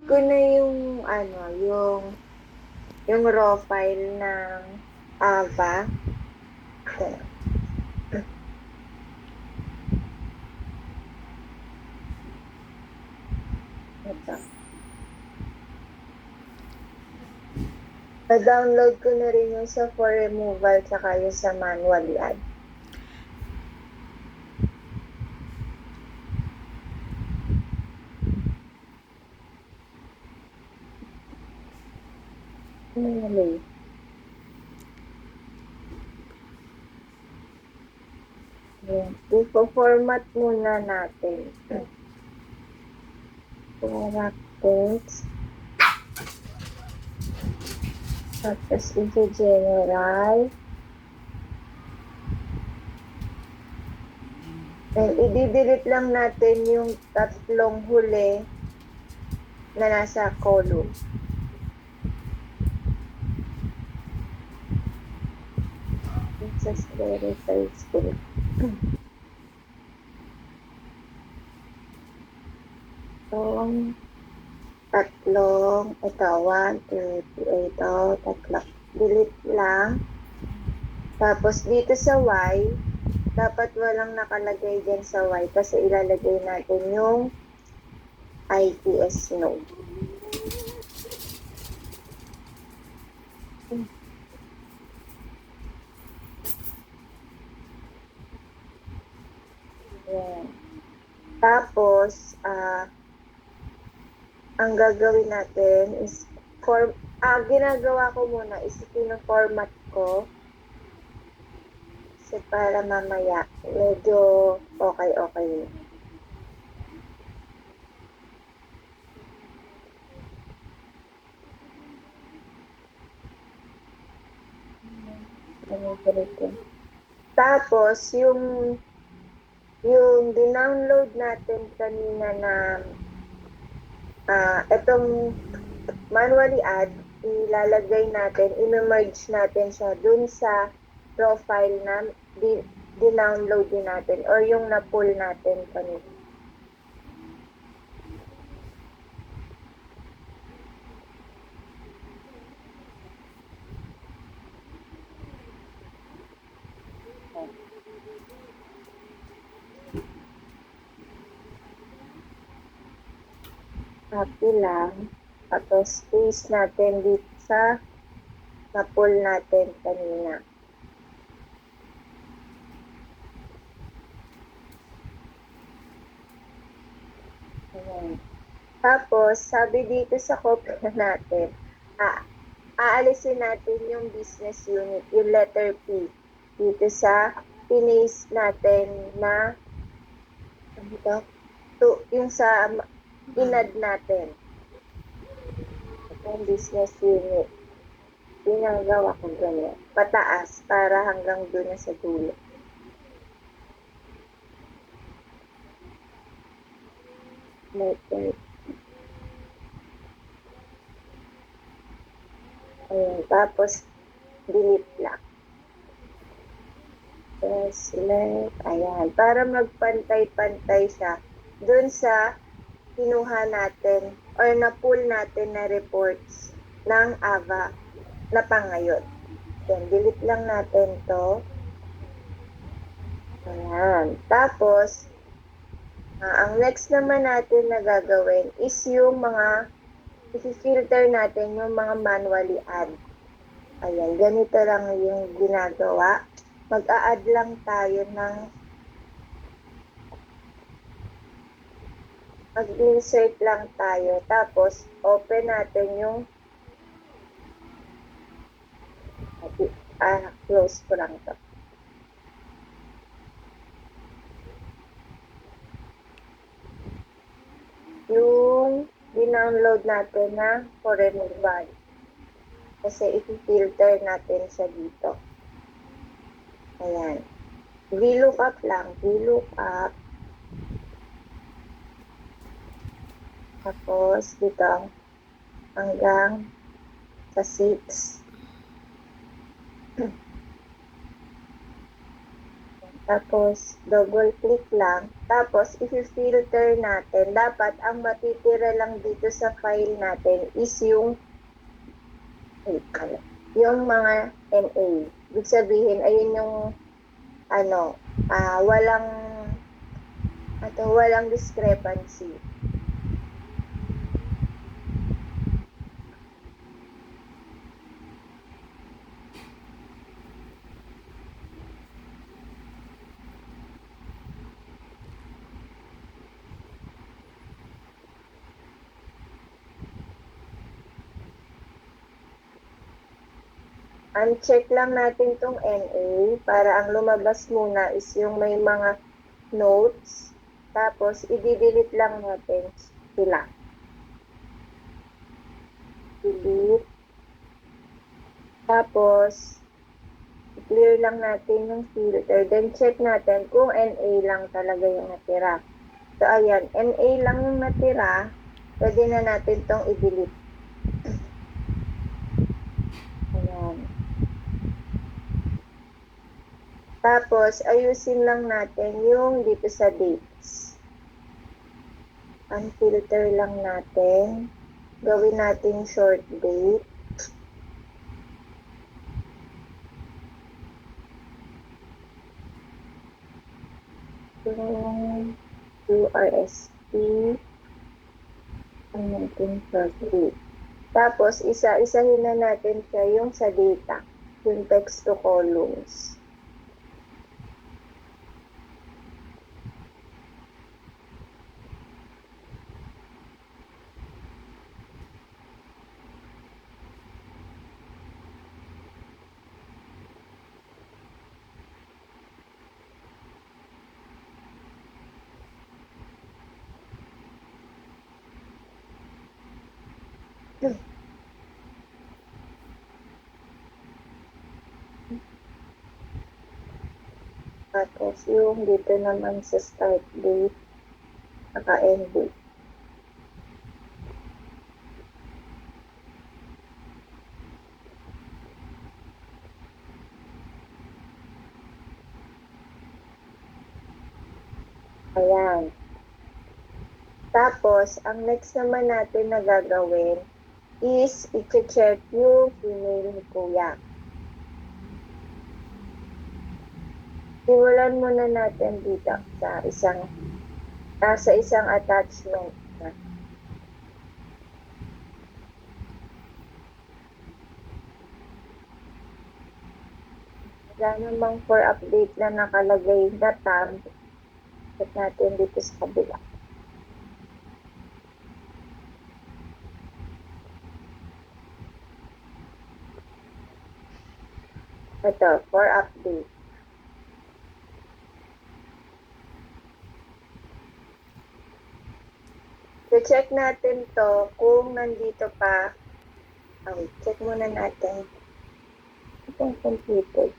ko na yung ano, yung raw file ng Ava. Ito. Na-download ko na rin yung sa for removal tsaka yung sa manually add. Manually. Ipo-format muna natin. Characters. Tapos i-general. And i-delete lang natin yung tatlong huli na nasa column. Sa verify school. Tatlong, ito, 1, 2, 3, ito, tatlo. Delete lang. Tapos dito sa Y, dapat walang nakalagay dyan sa Y kasi ilalagay natin yung IPS node. Ayan. Tapos, ang gagawin natin is, ginagawa ko muna is pino-format ko. Kasi para mamaya, medyo okay. Tapos, yung dinownload natin kanina na itong manually add, ilalagay natin, i-merge natin siya dun sa profile na dinownload din natin or yung na-pull natin kanina. Copy lang. Tapos paste natin dito sa na-pull natin kanina. Ayan. Tapos, sabi dito sa copy na natin, aalisin natin yung business unit, yung letter P, dito sa pinis natin na yung sa inad natin. Itong business unit. Pinagawa ko ganyan. Pataas para hanggang doon na sa dulo. Ayan. Tapos, delete lang. Select. Ayan. Para magpantay-pantay siya doon sa kinuha natin or na-pull natin na reports ng AVA na pangayon. Then, delete lang natin to. Ayan. Tapos, ang next naman natin na gagawin is yung mga i-filter natin yung mga manually add. Ayan, ganito lang yung ginagawa. Mag-a-add lang tayo ng mag-insert lang tayo. Tapos, open natin yung close ko lang to. Yung dinownload natin na for removal. Kasi i-filter natin siya dito. Ayan. VLOOKUP lang. VLOOKUP. Tapos, dito hanggang sa 6. Tapos, double click lang. Tapos, i-filter natin. Dapat, ang matitira lang dito sa file natin is yung mga NA. Ibig sabihin, ayun yung walang discrepancy. Uncheck lang natin tong NA para ang lumabas muna is yung may mga notes. Tapos, i-delete lang natin sila. Delete. Tapos, clear lang natin yung filter. Then, check natin kung NA lang talaga yung natira. So, ayan. NA lang yung natira. Pwede na natin tong i-delete. Ayan. Tapos, ayusin lang natin yung dito sa dates. Unfilter lang natin. Gawin natin short date. Yung URST. Ang natin short date. Tapos, isa-isahin na natin siya yung sa data. Yung text to columns. Tapos, yung dito naman sa start date, naka-end date. Ayan. Tapos, ang next naman natin na gagawin is i-check yung email ni Kuya. Simulan muna natin dito sa isang attachment. Wala namang for update na nakalagay na tab. Check natin dito sa kabila. Ito, for update. So, check natin to kung nandito pa. Check muna natin. Itong computer.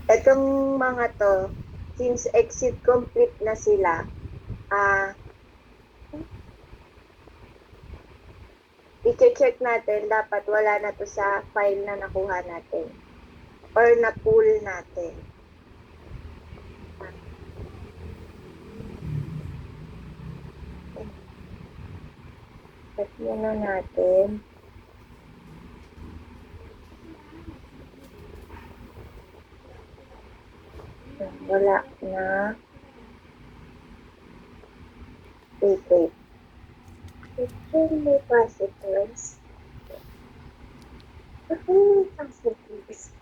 Itong mga to, since exit complete na sila, i-check natin, dapat wala na to sa file na nakuha natin or na-pull natin. Check muna natin. Wala na. Wait. Return repositories. Repositories.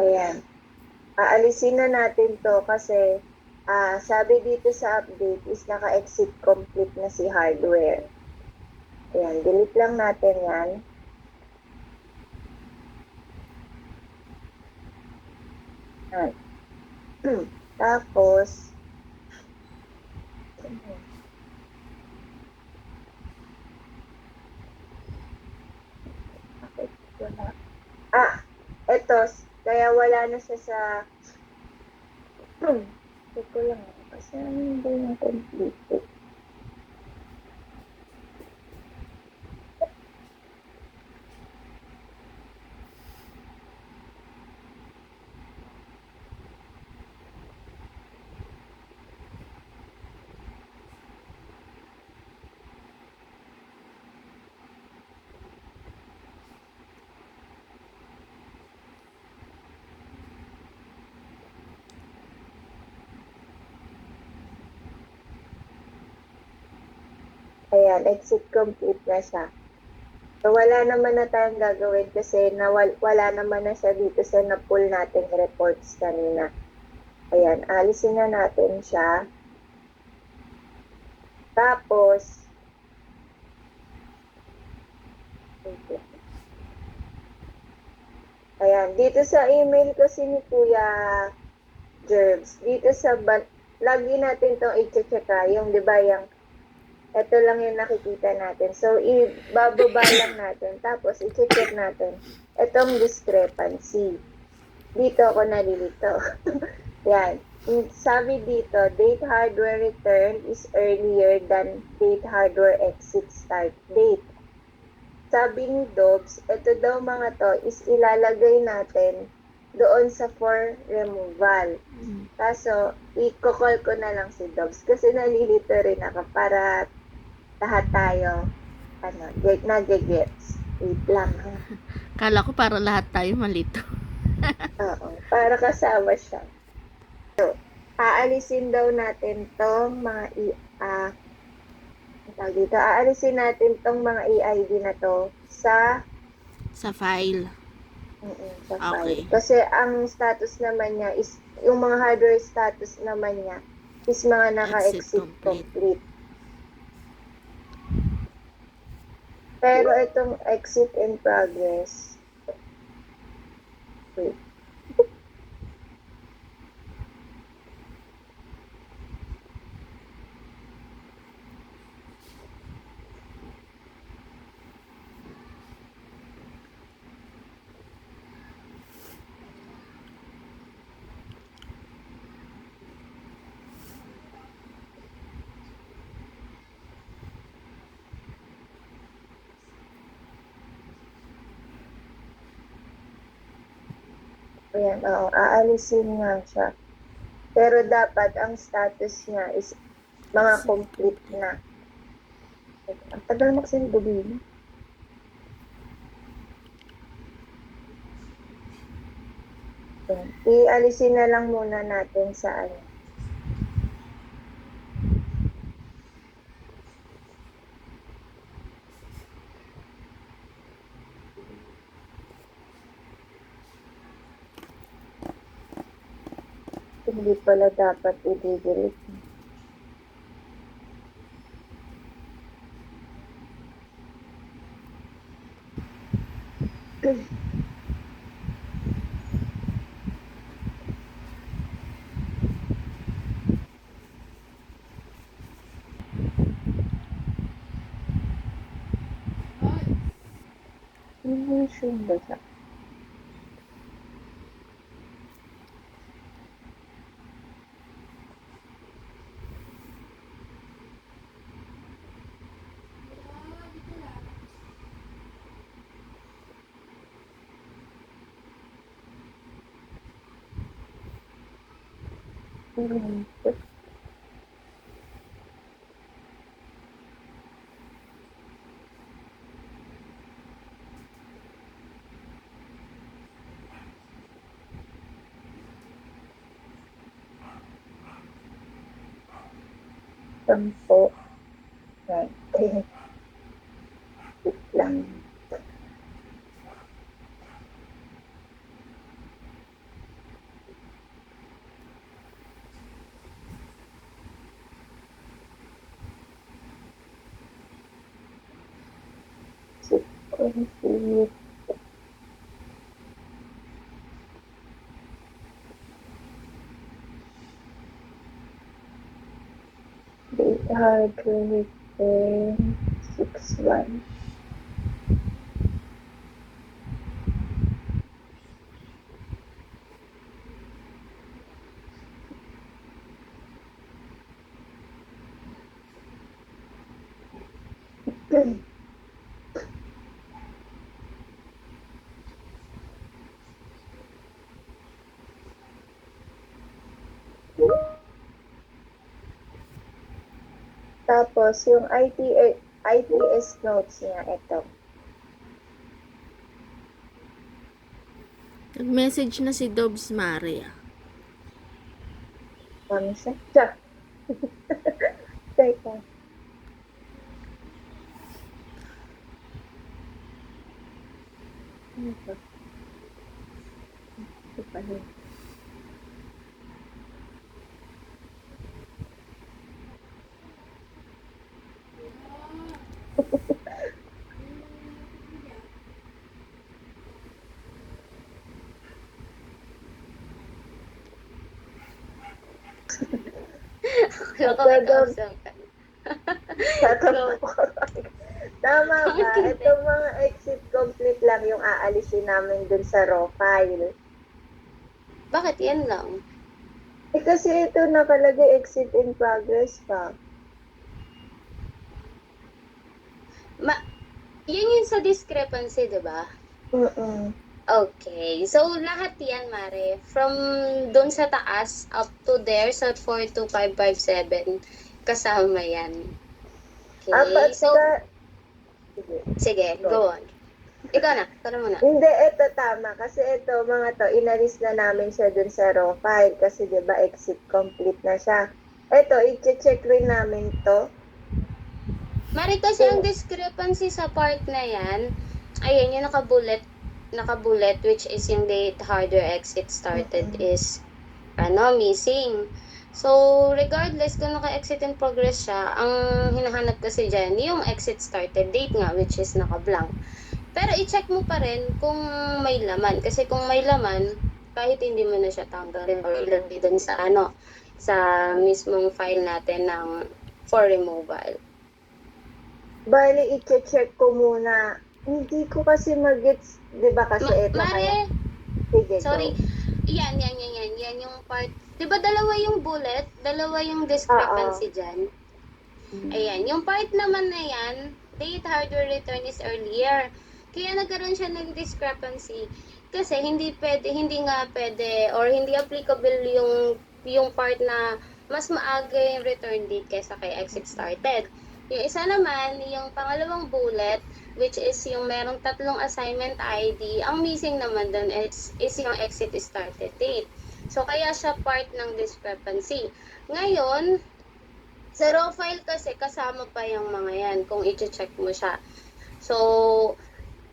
Ayan. Aalisin na natin to kasi sabi dito sa update is naka-exit complete na si hardware. Ayan, delete lang natin yan. Tapos, eto, kaya wala na siya sa check ko lang kasi Saan ba yung completed? Ayan, exit complete na siya. So, wala naman na tayong gagawin kasi wala naman na siya dito sa na-pull nating reports kanina. Ayan, alisin na natin siya. Tapos, ayan, dito sa email kasi ni Kuya Jerbs, dito sa lagi natin itong i-check yung, di ba, yung ito lang yung nakikita natin. So, ibababa lang natin. Tapos, i-check natin itong discrepancy. Dito ako nalilito. Yan. Sabi dito, date hardware return is earlier than date hardware exit start date. Sabi ni Dobbs, ito daw mga to is ilalagay natin doon sa for removal. Kaso, i-call ko na lang si Dobbs kasi nalilito rin ako para lahat tayo, nag-gets. Wait lang. Kala ko para lahat tayo malito. Oo, para kasama siya. So, aalisin daw natin tong mga aalisin natin tong mga EID na to sa file. sa Okay. file. Kasi ang status naman niya is, yung mga hardware status naman niya is mga naka-exit complete. Pero itong exit in progress, wait. Ayan, oo, aalisin nga siya. Pero dapat ang status niya is mga complete na. Ang tagal mo kasi nagubili. Ialisin na lang muna natin sa ano. Hindi pala dapat i-delete. Sure ba siya? Sampo. Okay. Wait lang. Complete. Data hardware return 6-1. Tapos, yung ITS notes niya, ito. Nag-message na si Dobs Maria. Mami siya. Siya. Teka. Ano ba? Ito pa rin. Ako may kausap ka. Tatanong ko. Tama ba? Ito mga exit complete lang yung aalisin namin dun sa raw file. Bakit yan lang? Eh kasi ito nakalagay exit in progress pa. Yan yung sa discrepancy, di ba? Mm-mm. Okay. So, lahat yan, Mare. From dun sa taas up to there sa 42557, kasama yan. Okay. Apat So, ka... Sige. sige, go on. Ikaw na. Ikaw na muna. Hindi, ito tama. Kasi ito, mga to, inalis na namin siya dun sa raw file. Kasi di ba exit complete na siya. Ito, i-check rin namin to. Mare, kasi ang discrepancy sa part na yan, ayan, yung naka-bullet, which is yung date hardware exit started is, missing. So, regardless kung naka-exit in progress siya, ang hinahanap kasi dyan, yung exit started date nga, which is naka-blank. Pero i-check mo pa rin kung may laman. Kasi kung may laman, kahit hindi mo na siya tanggalin or ilagay dun sa sa mismong file natin ng for removal. Bali, i-check ko muna. Hindi ko kasi mag-gets, di ba kasi ito kaya... Mare, Sige, sorry. go. Yan yung part. 'Di ba dalawa yung bullet? Dalawa yung discrepancy dyan. Ayan, yung part naman na yan, date hardware return is earlier. Kaya nagkaroon siya ng discrepancy kasi hindi nga pwede or hindi applicable yung part na mas maaga yung return date kaysa kay exit started. Yung isa naman, yung pangalawang bullet, which is yung merong tatlong assignment ID, ang missing naman doon is yung exit started date. So, kaya siya part ng discrepancy. Ngayon, sa raw file kasi, kasama pa yung mga yan kung i-check mo siya. So,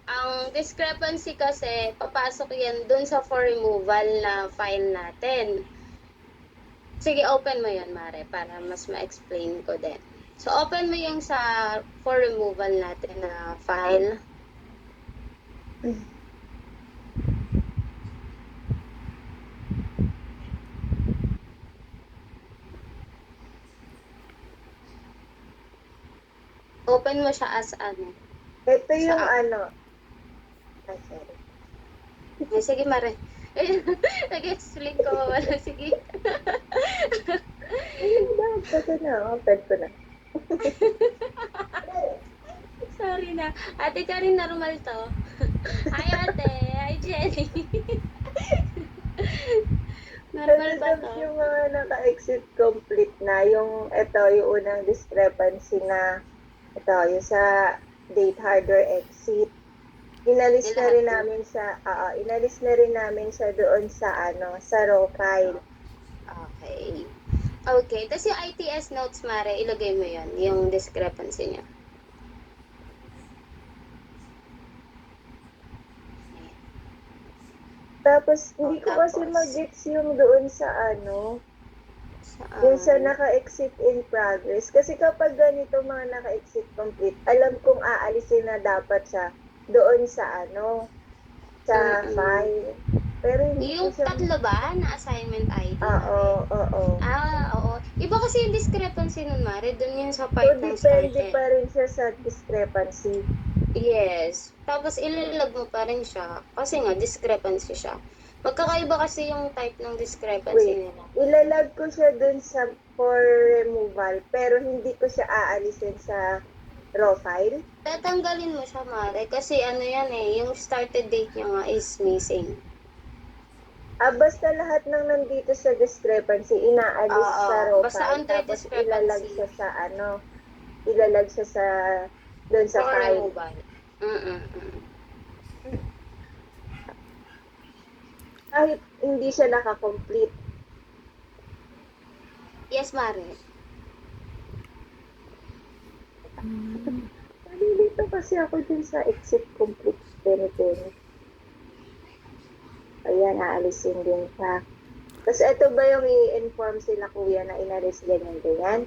ang discrepancy kasi, papasok yan dun sa for removal na file natin. Sige, open mo yan, Mare, para mas ma-explain ko din. So, open mo yung sa for removal natin na file. Open mo siya as ano. Ito yung Sa- ano... Ay, sorry. Eh, sige, Mare. Nag-explain ko wala. Sige. Ayun ba? Ito na. Open ko na. Sorry na. Ate Karin, normal to. Hi, ate. Hi, Jenny. Normal ba Tapos to? yung mga naka-exit complete na, yung ito, yung unang discrepancy na ito, yung sa date hardware exit. Inalis na rin namin siya doon sa sa raw file. Okay. Okay. Tapos yung ITS notes, Mare, ilagay mo yan, yung discrepancy niya. Tapos hindi ko kasi Tapos? mag-gets yung doon sa yung sa naka-exit in progress. Kasi kapag ganito mga naka-exit complete, alam kong aalisin na dapat siya doon sa sa file. Pero hindi Yung ko siya... tatlo ba na assignment ID? Oo. Oo. Iba kasi yung discrepancy nun, Mare. Doon yun sa So, part ng depende started. pa rin siya sa discrepancy. Yes. Tapos ililag mo pa rin siya. Kasi nga, discrepancy siya. Magkakaiba kasi yung type ng discrepancy Wait. nila. Ilalag ko siya dun sa for removal, pero hindi ko siya aalisin sa raw file? Tatanggalin mo siya, Mare. Kasi ano yan eh, yung started date niya nga is missing. Basta lahat ng nandito sa discrepancy, inaalis Oo, sa raw basta file, under tapos ilalag discrepancy. siya sa ilalag siya sa, doon sa For file. removal. Mm-mm. Kahit hindi siya nakakomplete. Yes, Mare. Nalilito kasi ako dun sa exit complete penny. Ayan, aalisin din siya. Tapos ito ba yung i-inform sila kuya na inalis ganyan?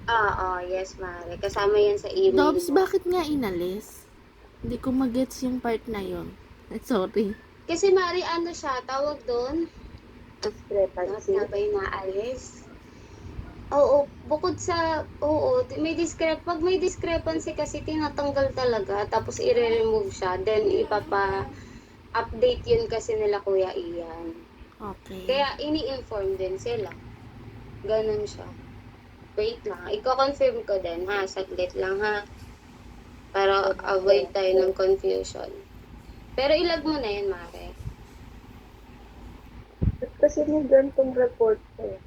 Oo, yes, Mare. Kasama yan sa email Dobs, mo. bakit nga inalis? Hindi ko magets yung part na yon. Sorry. Kasi, Mare, ano siya, tawag doon? Bakit Discrepancy. nga ba yung naalis? Oo, bukod sa, pag may discrepancy kasi tinatanggal talaga, tapos i-remove siya, then ipapa-update yun kasi nila Kuya Ian. Okay. Kaya ini-inform din sila. Ganun siya. Wait lang, i-confirm ko din ha, saglit lang ha. Para avoid tayo ng confusion. Pero ilag mo na yun, Mare. Kasi may gantong report ko.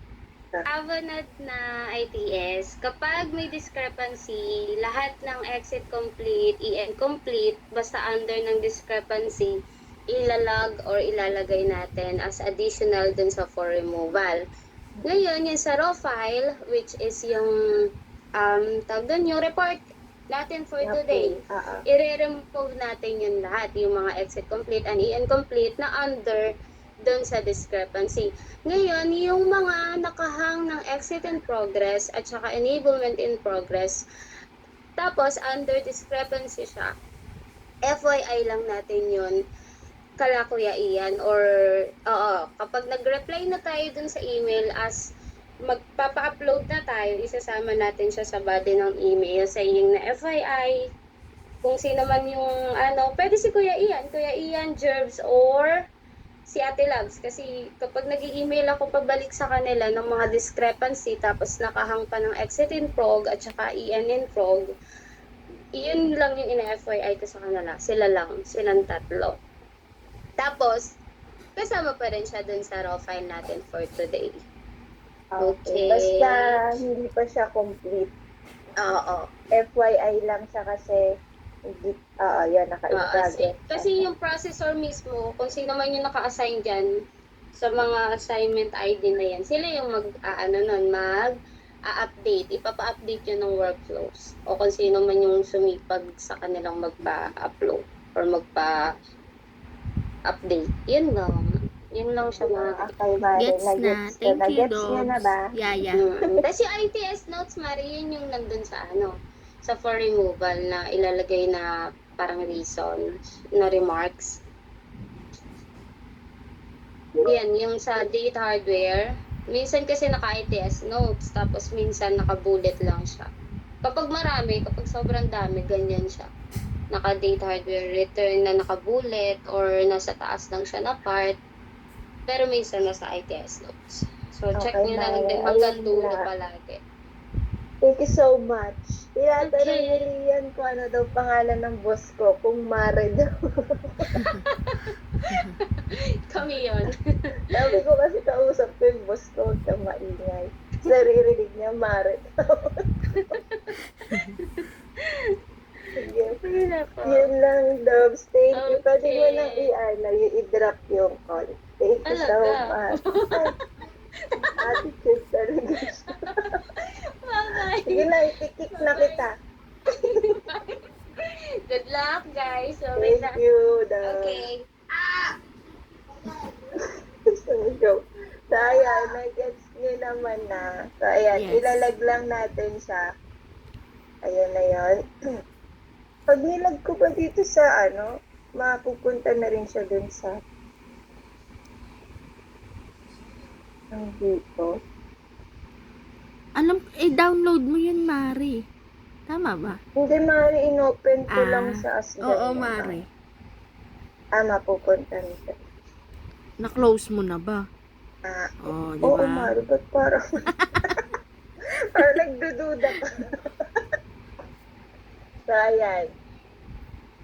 Avanad na ITS, kapag may discrepancy, lahat ng exit complete, EN complete, basta under ng discrepancy, ilalag or ilalagay natin as additional dun sa for removal. Ngayon, yung sa raw file, which is yung, tawag dun, yung report natin for today, i-remove natin yun lahat, yung mga exit complete and EN complete na under doon sa discrepancy. Ngayon, yung mga nakahang ng exit in progress at saka enablement in progress, tapos under discrepancy siya, FYI lang natin yun kala Kuya Ian or kapag nag-reply na tayo dun sa email as magpapa-upload na tayo, isasama natin siya sa body ng email saying na FYI, kung sino man yung pwede si Kuya Ian, Jerbs, or si Ate Labs kasi kapag nag-i-email ako pabalik sa kanila ng mga discrepancy tapos nakahang pa ng exit in prog at saka EN in prog, yun lang yung ina-FYI ko sa kanila. Silang tatlo. Tapos, kasama pa rin siya dun sa raw file natin for today. Okay. Basta hindi pa siya complete. Oo. FYI lang siya kasi yan, naka-in-progress. Kasi yung processor mismo, kung sino man yung naka-assign dyan sa mga assignment ID na yan, sila yung mag-update. Ipapa-update yun ng workflows. O kung sino man yung sumipag sa kanilang magpa-upload or magpa-update. Yun lang. Yun lang siya mga... Okay, Mare. Gets na. Thank you, Gets niya na ba? Dobs. Yeah. Tapos yung ITS notes, Mari, yun yung nandun sa sa for removal na ilalagay na parang reason na remarks. Yan, yung sa date hardware, minsan kasi naka-ITS notes, tapos minsan naka-bullet lang siya. Kapag sobrang dami, ganyan siya. Naka-date hardware return na naka-bullet or nasa taas lang siya na part. Pero minsan nasa ITS notes. So, check nyo na lang din hanggang dulo palagi. Thank you so much. Tinatanong ni Rian kung ano daw pangalan ng boss ko, kung Mare daw. Kami yun. Sabi ko kasi kausap ko yung boss ko, huwag kang maingay. Naririnig niya, Mare daw. Sige. Yun lang, Dobs. Thank you. Pwede mo nang i-drop yung call. Thank you so much. Attitude talaga siya. Bye-bye. Sige na, itikik na kita. Good luck, guys. So, Thank you, Dobs. Okay. So, ayan, nag-gets nyo naman na. So, ayan, Yes. ilalag lang natin siya. Ayan na yun. Pag nilag ko pa dito sa mapupunta na rin siya dun sa dito. Download mo yun, Mari. Tama ba? Hindi, Mari, inopen ko lang sa Asgard. Oo, Mari. Mapupunta nito. Na-close mo na ba? Di Oo, ba? Mari, ba't parang nagdududa ka? So, ayan.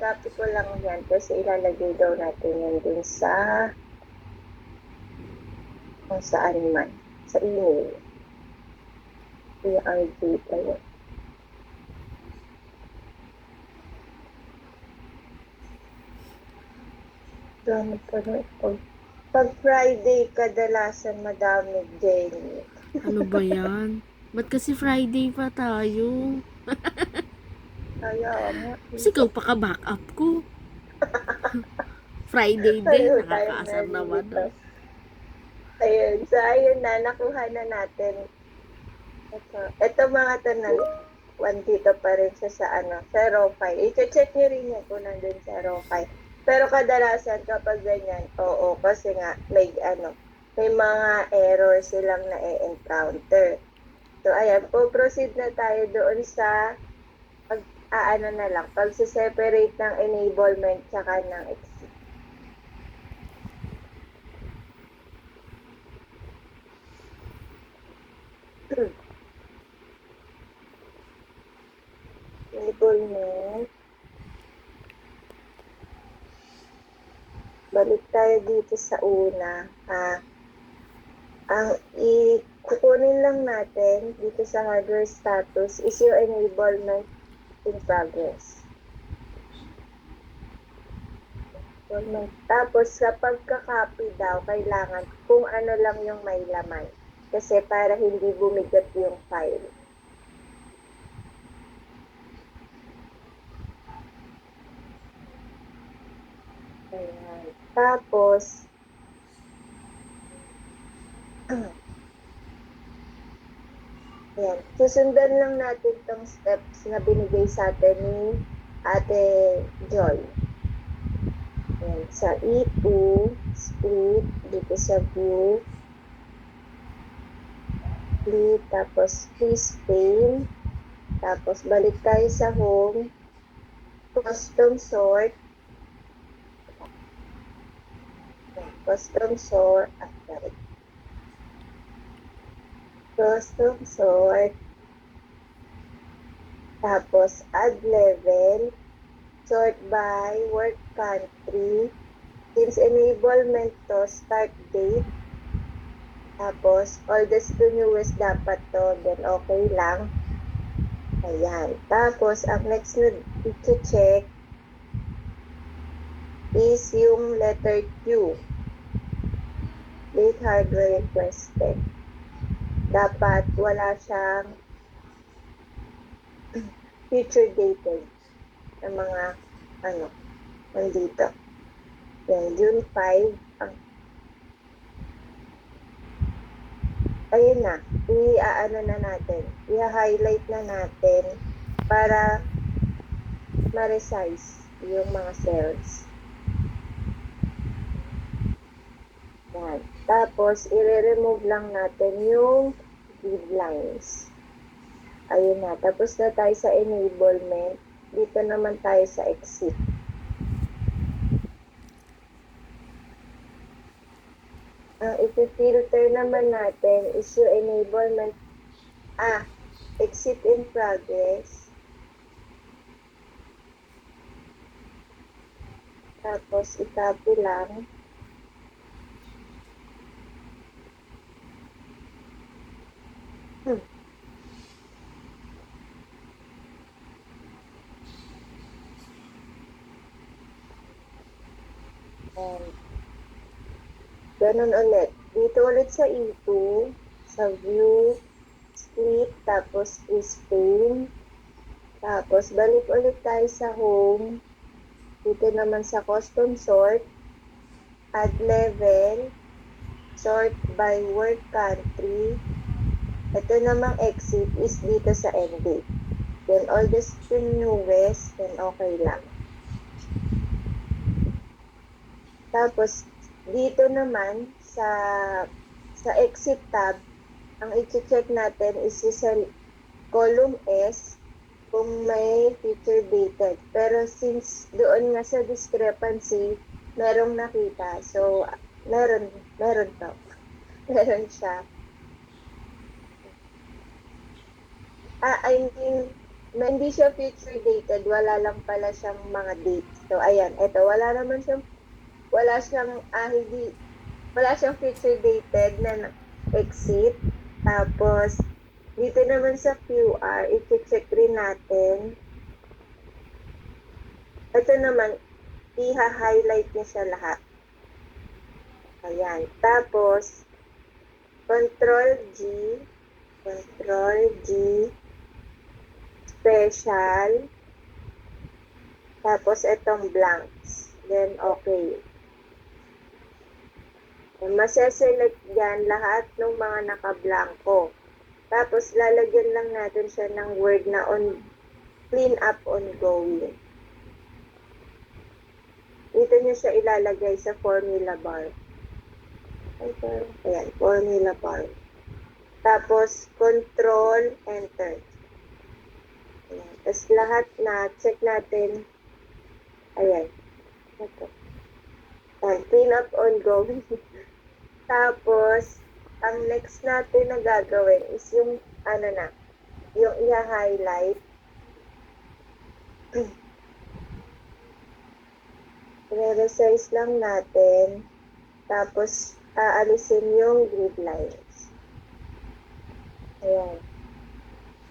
Copy ko lang yan kasi ilalagay daw natin yan dun sa kung saan man. Sa email. Yung RJ pa yun. Dami pa na ito. Pag Friday, kadalasan madami, Jenny. Ano ba yan? Ba't kasi Friday pa tayo? Kaya nga. Sigaw pa ka backup ko. Friday din, Pareho tayong nakakaasar naman. nalilito. Ayun. So, ayun na. Nakuha na natin. Ito mga to na dito pa rin siya sa sa RAW5. I-check nyo rin yan kung nandun sa RAW5. Pero kadalasan kapag ganyan, oo, kasi nga may mga error silang na-encounter. So, ayan, po-proceed na tayo doon sa pag-separate ng enablement tsaka ng exit. Enablement. Balik tayo dito sa una. Ang kukunin lang natin dito sa hardware status is yung enablement in progress. Tapos sa pagka-copy daw, kailangan kung ano lang yung may laman. Kasi para hindi bumigat yung file. Ayan. Tapos, ayan, susundan lang natin tong steps na binigay sa atin ni Ate Joy. Ayan, sa E2, split, dito sa view, split, tapos freeze pane, tapos balik tayo sa home, custom sort, custom sort, tapos add level, sort by work country, since enablement to, start date, tapos oldest to newest dapat to, then okay lang. Ayan. Tapos, ang next na i-check is yung letter Q. Date hardware requested. Dapat wala siyang future dated ng mga nandito. Yan, June 5. Ayun na. I-highlight na natin para ma-resize yung mga cells. Yan. Tapos, i-remove lang natin yung grid lines. Ayun na. Tapos na tayo sa enablement. Dito naman tayo sa exit. Ang ipifilter naman natin is yung enablement. Exit in progress. Tapos, i-copy lang. Ganun ulit. Dito ulit sa E2, sa view, split, tapos is pane. Tapos, balik ulit tayo sa home. Dito naman sa custom sort, add level, sort by work country. Ito namang exit is dito sa end date. Then, oldest to newest, then okay lang. Tapos, dito naman sa exit tab, ang i-check natin is sa column S kung may future dated. Pero since doon nga sa discrepancy, merong nakita. So, meron to. Meron siya. I mean, hindi siya future dated, wala lang pala siyang mga dates. So, ayan, ito, wala siyang future dated na exit. Tapos, dito naman sa QR, i-check rin natin. Ito naman, i-highlight niya siya lahat. Ayan. Tapos, Control G, special, tapos itong blanks. Then, okay. Maseselect yan lahat ng mga naka-blanco. Tapos, lalagyan lang natin siya ng word na clean up ongoing. Dito niya siya ilalagay sa formula bar. Ayan, formula bar. Tapos, control, enter. Ayan. Tapos, lahat na, check natin. Ayan. Ito. Ayan, clean up ongoing. Tapos, ang next natin na gagawin is yung, yung i-highlight. I-resize lang natin. Tapos, aalisin yung grid lines. Ayan.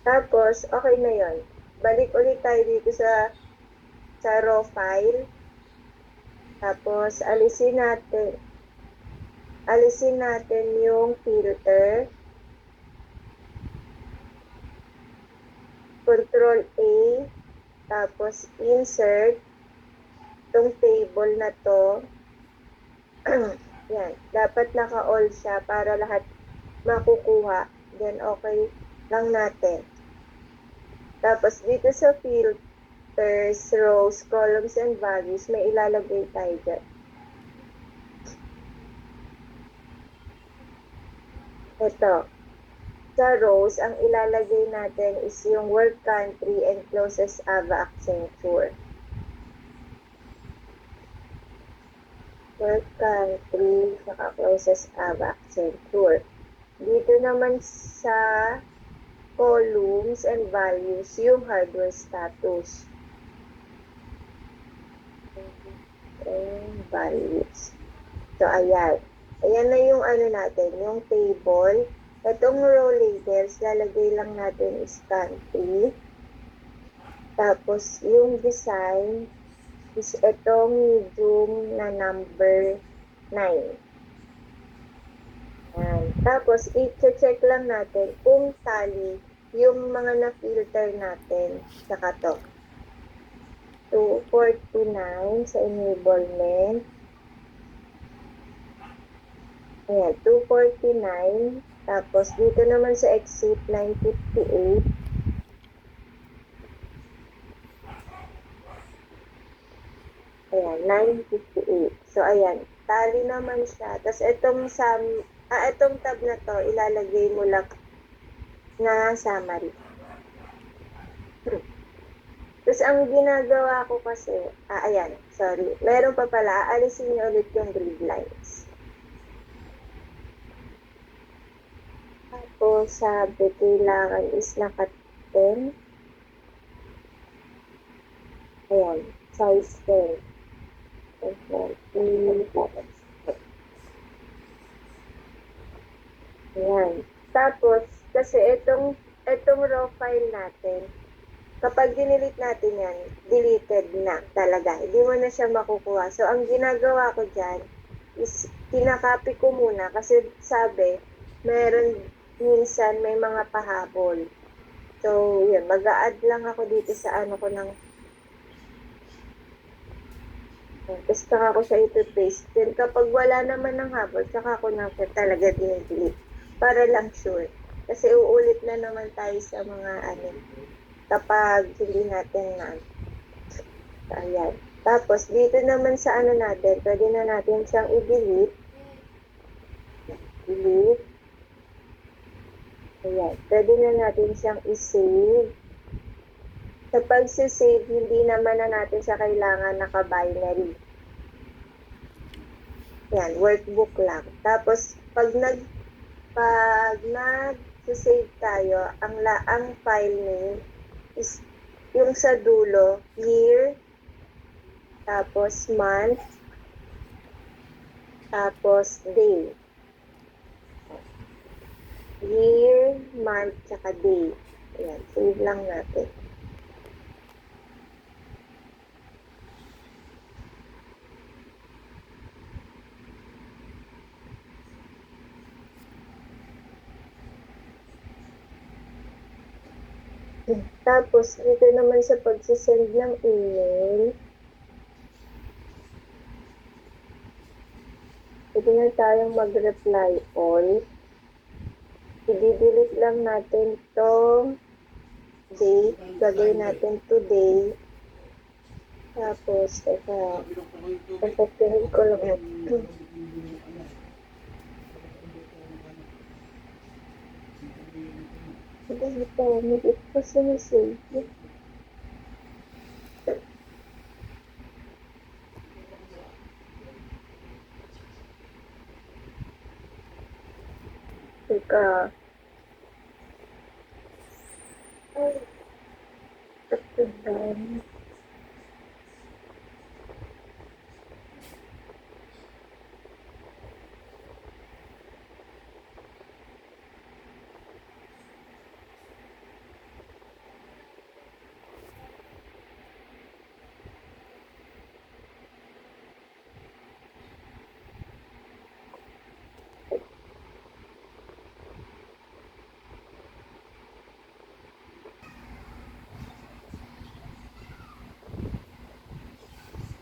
Tapos, okay na yon. Balik ulit tayo dito sa raw file. Tapos, alisin natin yung filter. Control A. Tapos, insert. Itong table na to. Yan. Dapat naka-all siya para lahat makukuha. Then, okay lang natin. Tapos, dito sa filters, rows, columns, and values, may ilalagay tayo dyan. Ito. Sa rows, ang ilalagay natin is yung word country and closest AVA accenture. Word country, saka closest AVA accenture. Dito naman sa columns and values, yung hardware status. And values. So, ayan. Ayan na yung natin, yung table. Itong row labels, lalagay lang natin is country. Tapos, yung design is itong medium na number 9. Ayan. Tapos, i-check lang natin kung tally yung mga na-filter natin. Saka to. 249 sa enablement. Ayan, 249. Tapos, dito naman sa exit, 958. Ayan, 958. So, ayan, tally naman siya. Tapos, itong tab na to, ilalagay mo lang na summary. Tapos, ang ginagawa ko kasi, ayan, sorry. Meron pa pala, aalisin niyo ulit yung grid lines. Tapos, sabi, kailangan is naka-10. Ayan, size 10. Ayan. Tapos, kasi itong raw file natin, kapag dinilit natin yan, deleted na talaga. Hindi mo na siya makukuha. So, ang ginagawa ko dyan is, kinakopy ko muna kasi sabi, minsan may mga pahabol. So, yun, mag-a-add lang ako dito sa ko ng tapos saka ko siya ito-paste. Then, kapag wala naman ng habol, saka ko na siya talaga din-delete. Para lang sure. Kasi uulit na naman tayo sa mga kapag hindi natin na. Ayan. Tapos, dito naman sa natin, pwede na natin siyang i-delete. Delete. Ayan. Pwede na natin siyang i-save. Sa pag-save, hindi naman na natin siya kailangan naka-binary. Yan, workbook lang. Tapos, pag nag-save tayo, ang file name is yung sa dulo, year, tapos month, tapos day. Year, month, tsaka day. Ayan, save lang natin. Tapos, dito naman sa pagsisend ng email, pwede na tayong mag-reply all. I-delete lang natin itong date. Gagawin natin today. Tapos, efektihin ko lang ito. Ito, may pa sinisave. Teka. Ay, ito ba?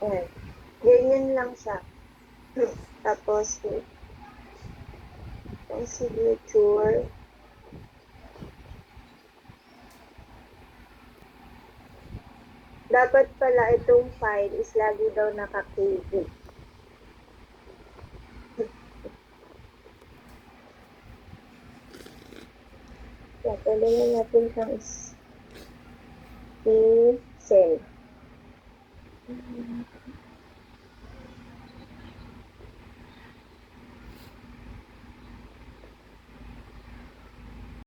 Ayan. Ganyan lang siya. Tapos, yung signature. Dapat pala itong file is lagi daw naka-KB. Kaya pwede na natin siyang i-send.